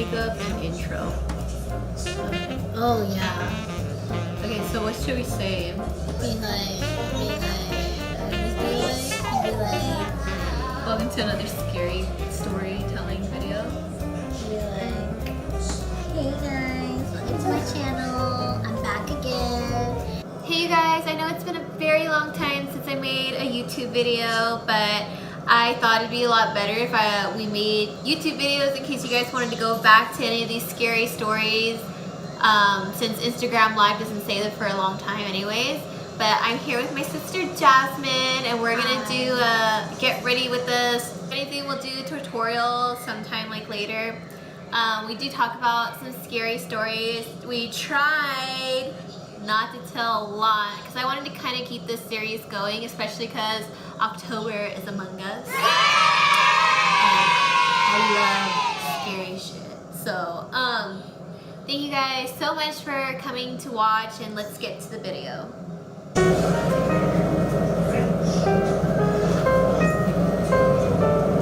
makeup and intro. Oh yeah. Okay, so what should we say? Be like, Welcome to another scary storytelling video. be like, hey guys, welcome to my channel. I'm back again. Hey you guys, I know it's been a very long time since I made a YouTube video, but I thought it'd be a lot better if we made YouTube videos in case you guys wanted to go back to any of these scary stories, since Instagram Live doesn't say them for a long time anyways. But I'm here with my sister Jasmine, and we're gonna do get ready with us. If anything, we'll do a tutorial sometime like later. We do talk about some scary stories. We tried not to tell a lot because I wanted to kind of keep this series going, especially because October is among us. I love scary shit. So, thank you guys so much for coming to watch, and let's get to the video. Look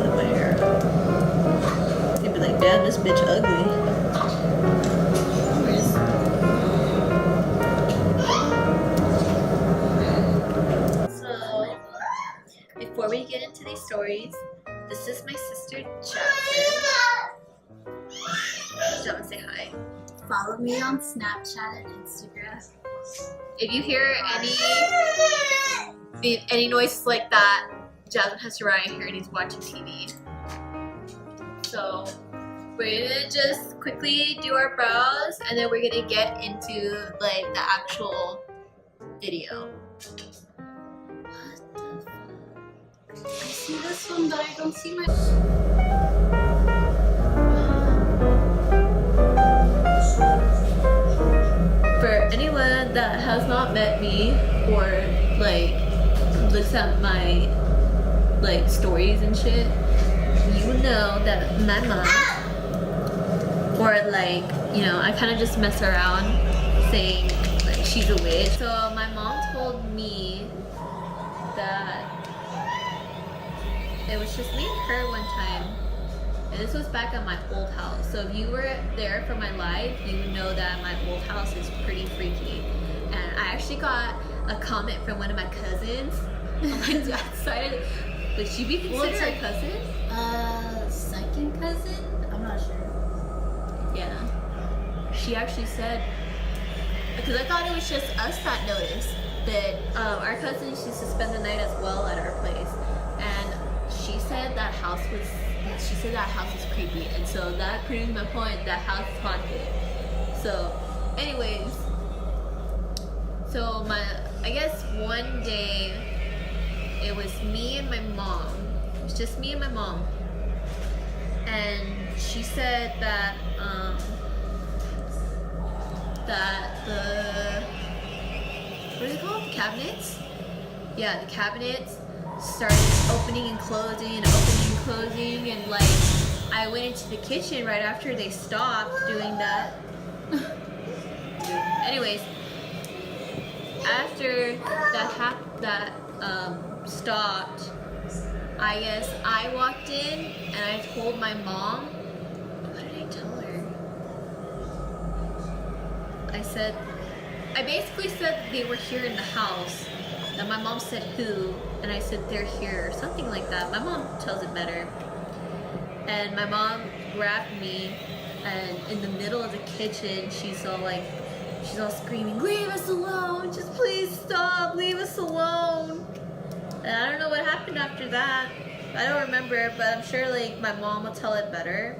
at my hair. He'd be like, Dad, this bitch ugly. So, before we get into these stories, this is my sister Jasmine. Don't say hi. Follow me on Snapchat and Instagram. If you hear any noises like that, Jasmine has to run here and he's watching TV. So we're gonna just quickly do our brows, and then we're gonna get into like the actual video. I see this one, but I don't see my. For anyone that has not met me or like looks at my like stories and shit, you would know that my mom, or like, you know, I kind of just mess around saying like she's a witch. So my mom told me that it was just me and her one time. And this was back at my old house. So if you were there for my life, you would know that my old house is pretty freaky. And I actually got a comment from one of my cousins on my dad's side. Would she be considered a cousin? Second cousin? I'm not sure. Yeah. She actually said, because I thought it was just us that noticed, that our cousin used to spend the night as well at our place. And she said that house was creepy, and so that proves my point, that house is haunted. So anyways, so I guess one day it was me and my mom. It was just me and my mom, and she said that that the, what is it called, the cabinets? Yeah, the cabinets started opening and closing and opening and closing, and like I went into the kitchen right after they stopped doing that. Anyways, after that stopped, I guess I walked in and I told my mom. What did I tell her? I basically said they were here in the house. And my mom said who, and I said they're here, or something like that. My mom tells it better. And my mom grabbed me, and in the middle of the kitchen, she's all screaming, "Leave us alone! Just please stop! Leave us alone!" And I don't know what happened after that. I don't remember, but I'm sure like my mom will tell it better.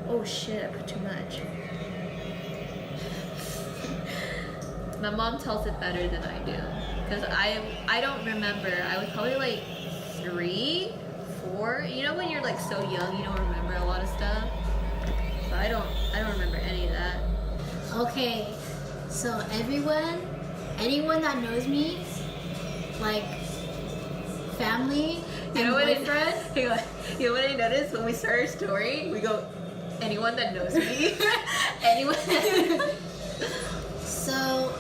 Oh shit! I put too much. My mom tells it better than I do. Because I don't remember. I was probably like 3, 4. You know when you're like so young, you don't remember a lot of stuff. So I don't remember any of that. Okay, so anyone that knows me, like family and boyfriend. You know what I noticed when we start our story? We go, anyone that knows me. Anyone. So,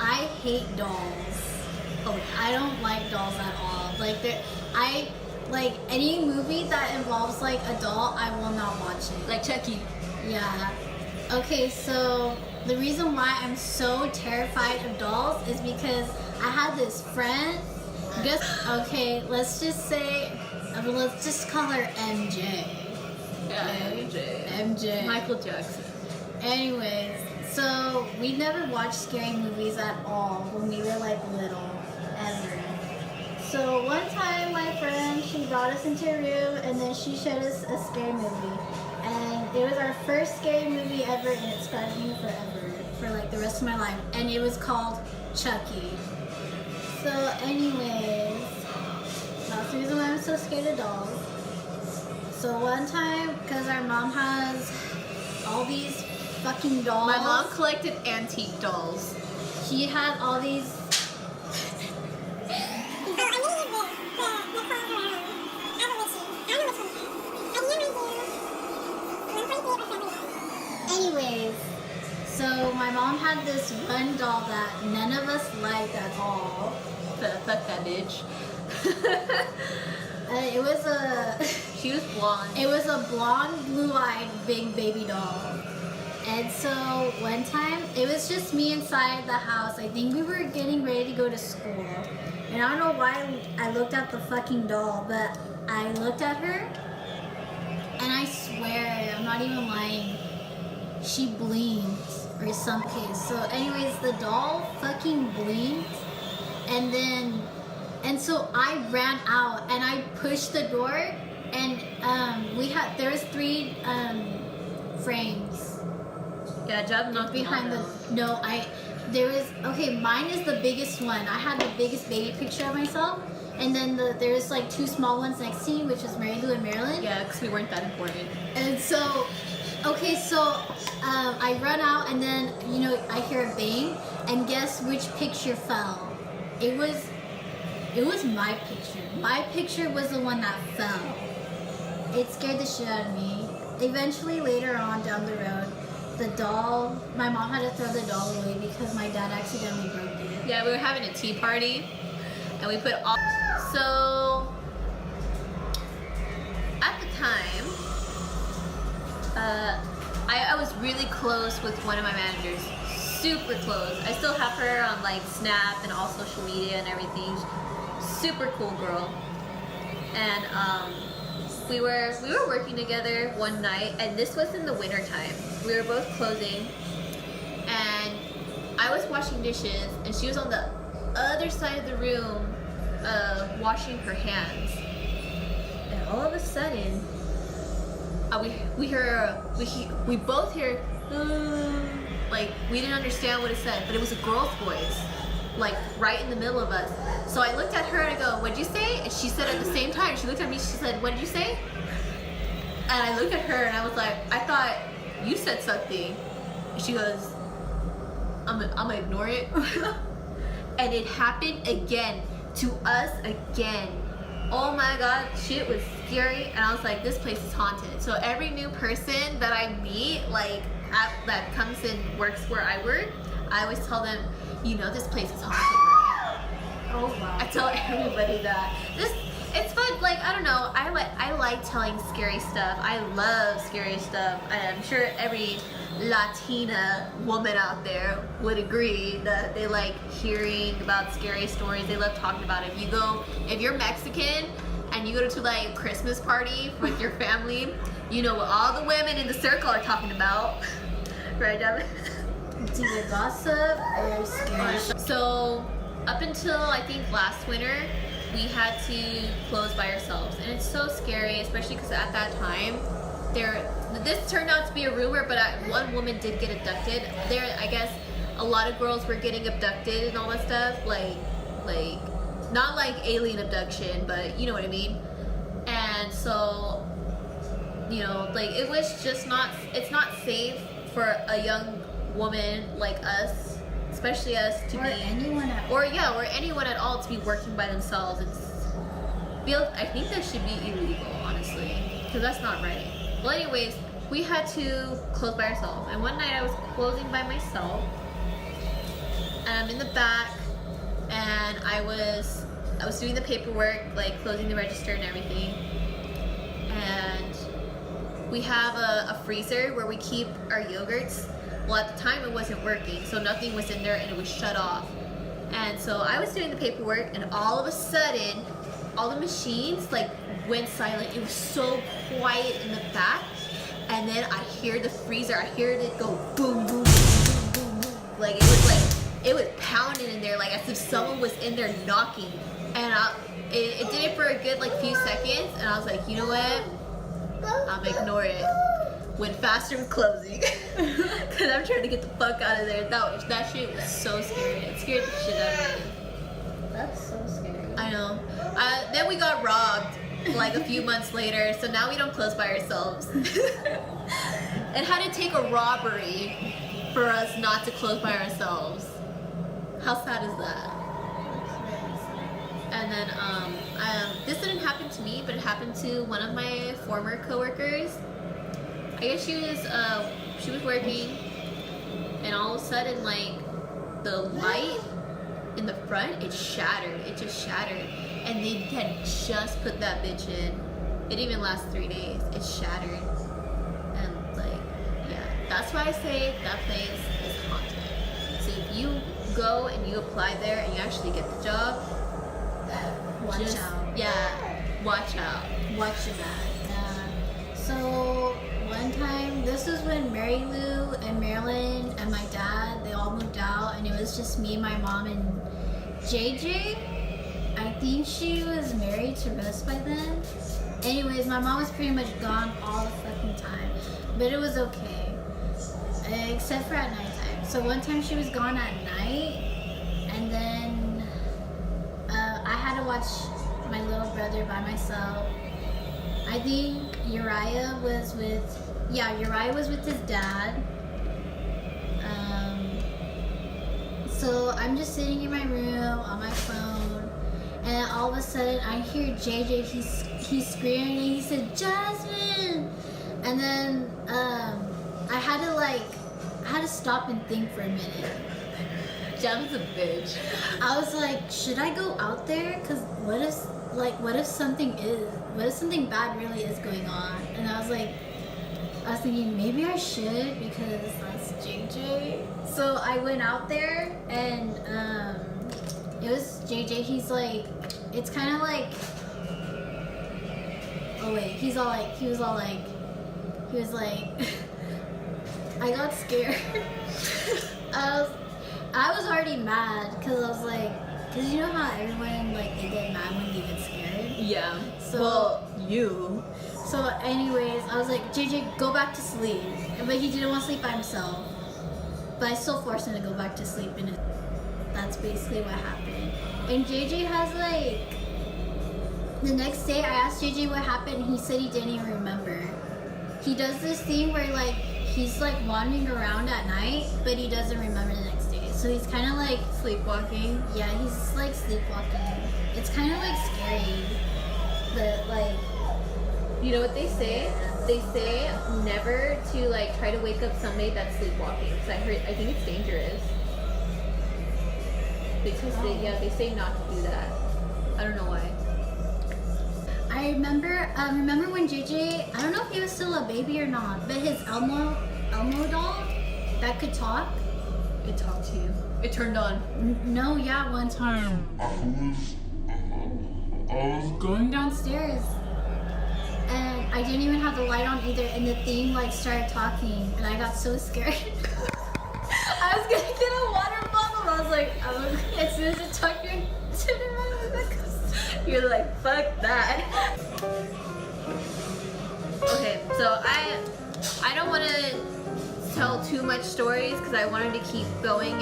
I hate dolls. Oh, I don't like dolls at all. Like like any movie that involves like a doll, I will not watch it. Like Chucky. Yeah. Okay, so the reason why I'm so terrified of dolls is because I had this friend. Okay, let's just call her MJ. Okay? MJ. Michael Jackson. Anyways, so we never watched scary movies at all when we were like little, ever. So one time my friend, she brought us into a room and then she showed us a scary movie. And it was our first scary movie ever and it scarred me forever, for like the rest of my life. And it was called Chucky. So anyways, that's the reason why I'm so scared of dolls. So one time, because our mom has all these fucking dolls. My mom collected antique dolls. She had all these. Anyways, so my mom had this one doll that none of us liked at all. Fuck that bitch. It was a. She was blonde. It was a blonde, blue-eyed, big baby doll. And so one time, it was just me inside the house. I think we were getting ready to go to school. And I don't know why I looked at the fucking doll, but I looked at her, and I swear, I'm not even lying, she blinked or something. So anyways, the doll fucking blinked, and so I ran out, and I pushed the door, and there was 3 frames. Yeah, Jab knocked Behind mine is the biggest one. I had the biggest baby picture of myself, and then there's like 2 small ones next to me, which is Mary Lou and Marilyn. Yeah, because we weren't that important. And so, I run out, and then I hear a bang, and guess which picture fell? It was my picture. My picture was the one that fell. It scared the shit out of me. Eventually, later on down the road, the doll, my mom had to throw the doll away because my dad accidentally broke it. Yeah, we were having a tea party, and we put all. So at the time, I was really close with one of my managers, super close. I still have her on like Snap and all social media and everything. Super cool girl. And we were working together one night, and this was in the winter time. We were both closing, and I was washing dishes, and she was on the other side of the room washing her hands. And all of a sudden, we both hear, like, we didn't understand what it said, but it was a girl's voice, like right in the middle of us. So I looked at her and I go, "What'd you say?" And she said at the same time, she looked at me, she said, "What did you say?" And I looked at her and I was like, "I thought you said something." And she goes, I'm gonna ignore it." And it happened again, to us again. Oh my god, shit was scary. And I was like, this place is haunted. So every new person that I meet, like that comes and works where I work, I always tell them, this place is haunted, right? Oh wow. I tell everybody that. It's fun. Like, I don't know. I like telling scary stuff. I love scary stuff. I'm sure every Latina woman out there would agree that they like hearing about scary stories. They love talking about it. If you're Mexican and you go to like a Christmas party with your family, you know what all the women in the circle are talking about. Right, Devin? It's either gossip or scary. So up until I think last winter, we had to close by ourselves, and it's so scary, especially because at that time, this turned out to be a rumor, but one woman did get abducted. I guess a lot of girls were getting abducted and all that stuff, like not like alien abduction, but you know what I mean. And so, like it was just it's not safe for a young woman like us, especially us, to or anyone at all to be working by themselves. I think that should be illegal, honestly, because that's not right. Well, anyways, we had to close by ourselves, and one night I was closing by myself, and I'm in the back, and I was I was doing the paperwork, like closing the register and everything. And we have a freezer where we keep our yogurts. Well, at the time it wasn't working, so nothing was in there and it was shut off. And so I was doing the paperwork, and all of a sudden, all the machines like went silent. It was so quiet in the back, and then I hear the freezer. I heard it go boom, boom, boom, boom, boom, boom. Like it was pounding in there, like as if someone was in there knocking. And it did it for a good like few seconds, and I was like, you know what? I'm ignore it. Went faster with closing because I'm trying to get the fuck out of there. That shit was so scary. It scared the shit out of me. That's so scary. I know. Then we got robbed like a few months later, so now we don't close by ourselves. It had to take a robbery for us not to close by ourselves. How sad is that? And then this didn't happen to me, but it happened to one of my former coworkers. I guess she was working, and all of a sudden, like, the light in the front, it shattered. It just shattered. And they had just put that bitch in. It didn't even last 3 days. It shattered. And, like, yeah. That's why I say that place is haunted. So if you go and you apply there and you actually get the job, Watch out. Yeah, watch out. Watch your back. Yeah. So one time, this was when Mary Lou and Marilyn and my dad, they all moved out, and it was just me, my mom, and JJ. I think she was married to Russ by then. Anyways, my mom was pretty much gone all the fucking time, but it was okay, except for at nighttime. So one time she was gone at night, and then I had to watch my little brother by myself. I think Uriah was with his dad. So I'm just sitting in my room on my phone, and all of a sudden I hear JJ. He's screaming, and he said, "Jasmine!" And then I had to stop and think for a minute. Jasmine's a bitch. I was like, should I go out there? Cause what if something bad really is going on? And I was thinking maybe I should, because that's JJ. So I went out there, and it was JJ. He's like, it's kind of like, oh wait, he was like, I got scared. I was already mad, because you know how everyone, like, they get mad when they get scared? Yeah. So, you. So anyways, I was like, JJ, go back to sleep. But he didn't want to sleep by himself. But I still forced him to go back to sleep, and that's basically what happened. And JJ has, like, the next day I asked JJ what happened, and he said he didn't even remember. He does this thing where, like, he's, like, wandering around at night, but he doesn't remember the next day. So he's kind of like Sleepwalking. Yeah, he's like sleepwalking. It's kind of like scary, but like, You know what they say? They say never to like try to wake up somebody that's sleepwalking. Cause I think it's dangerous. They say not to do that. I don't know why. I remember when JJ, I don't know if he was still a baby or not, but his Elmo doll that could talk. It talked to you. It turned on. No, yeah, one time. I was going downstairs, and I didn't even have the light on either, and the thing like started talking, and I got so scared. I was gonna get a water bottle. I was like, as soon as it talked, You're like, fuck that. Okay, so I don't want to tell too much stories because I wanted to keep going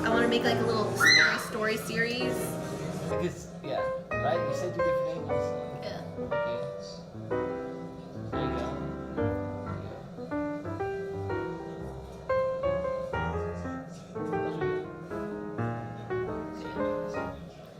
I want to make like a little scary story series. Because, yeah, right? You said two different angles. Yeah. Okay.